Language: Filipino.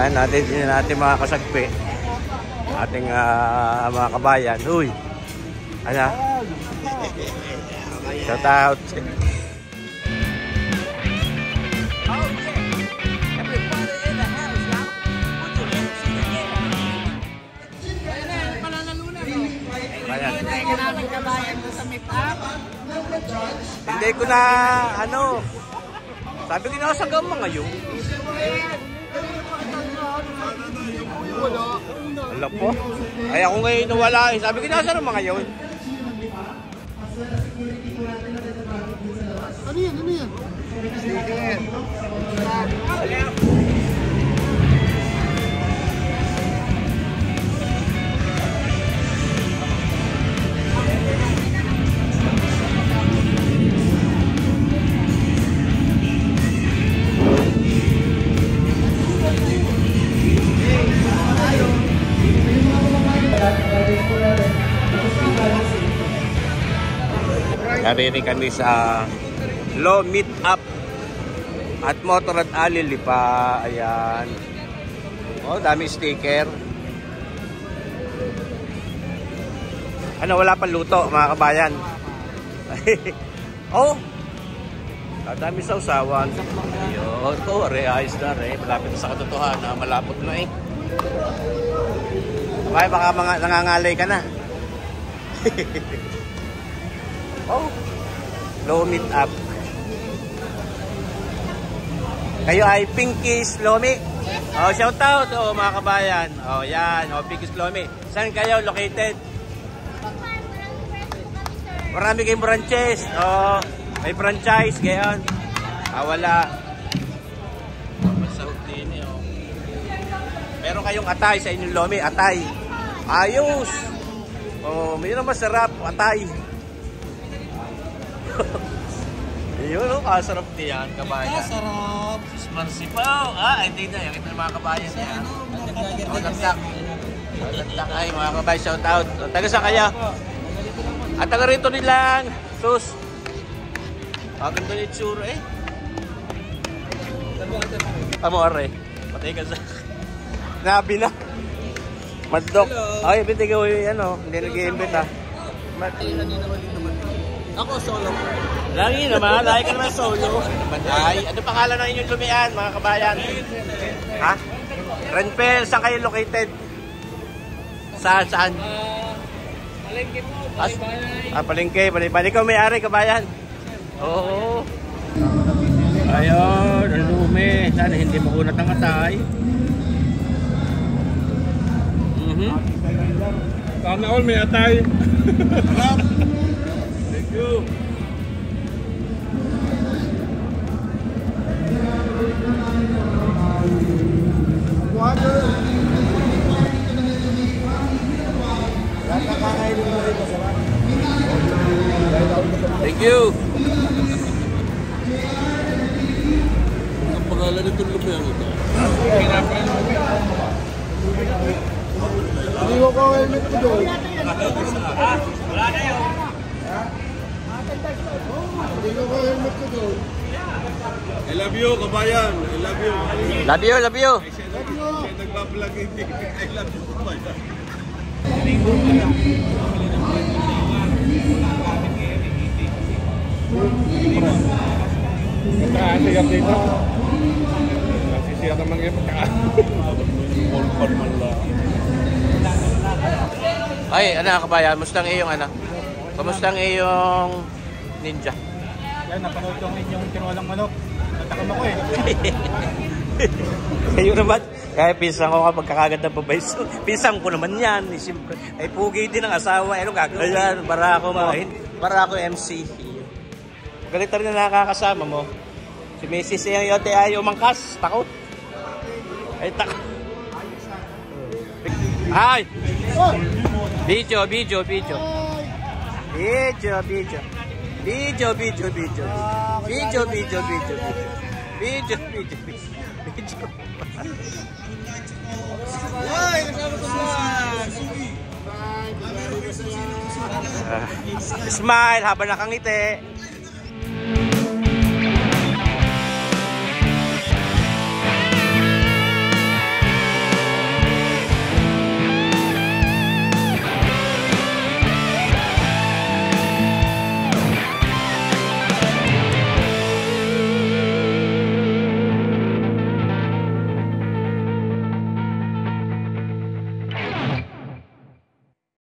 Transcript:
Ayan, natin mga kasagpi. Ating mga kabayan. Uy! Ano? Shout out! Hindi ko na, sabi ko na sa gama ngayon. Wala po. Ay ako ngayon nawala eh. Sabi ko na sa mga ngayon. Ano yan? Ano yan? Sticker. Naririnig kami sa Low Meet Up at Motorrad Alley Lipa. Ayan. Oh, dami sticker. Ano, wala pang luto mga kabayan. Oh, dami sa usawan. Yun, oh, ayos na rin. Malapit sa katotohanan. Malapot na eh. Baka nangangalay ka na. Oh, Low Meet Up. Kayo ay Pinkies Lomi. Oh, shout out oh, mga kabayan. Oh, yan. Oh, Pinkies Lomi. Saan kayo located? Marami kayong branches. Oh, may franchise gayon. Wala. Masarap din eh. Oh. Meron kayong atay sa inyong Lomi, atay. Ayos. Oh, mayroon masarap atay. Yun o, kasarap diyan, kabayan. Kasarap. Marsipaw. Hindi na. Yakit na mga kabayan niya. Lagdak. Lagdak ay mga kabayan, shout out. Taga sa kaya. At taga rito nilang. Sus. Ganda ni Tsuro eh. Tamo are. Patay ka sa. Nabi na. Madok. Ay, bitigaw yung hindi nag-i-invent ha. Ako solo. Lagi naman, lagi ka naman solo. Ay, ano pangalan ng inyong lumian, mga kabayan? Ha? Renpel, saan kayo located? Saan? Palengke po, Balibayan. Palengke, Balibayan. Ikaw may-ari, kabayan? Oo. Ayun, ang lumi. Sana hindi makunat ang atay. Sana all may atay. Thank you. Water. Thank you. Ang pangalan nito lumian ito. Hindi ko helmet ko doon. Wala na yun. Hindi ko helmet ko doon. I love you, kabayan. I love you. Love you, love you. Siya nagbablog hindi. I love you, kabayan. Siyak dito. Siyak naman ngayon pagkaan. Ay, kabayan, mustang iyong Kamustang iyong ninja? Yan, napanood ko ang inyong tinulang manok. Natakam ako eh. Kayo naman, kaya pisang ko kapag kakagad ng babae. Pisang ko naman yan. Siyempre, ay pugi din ang asawa. Ano gagawin? Ayan, para ako MC. Galit rin na nakakasama mo. Si Mrs. yung yote ay umangkas. Takot. Ay, takot. Ay! Video. Smile habang nakangiti.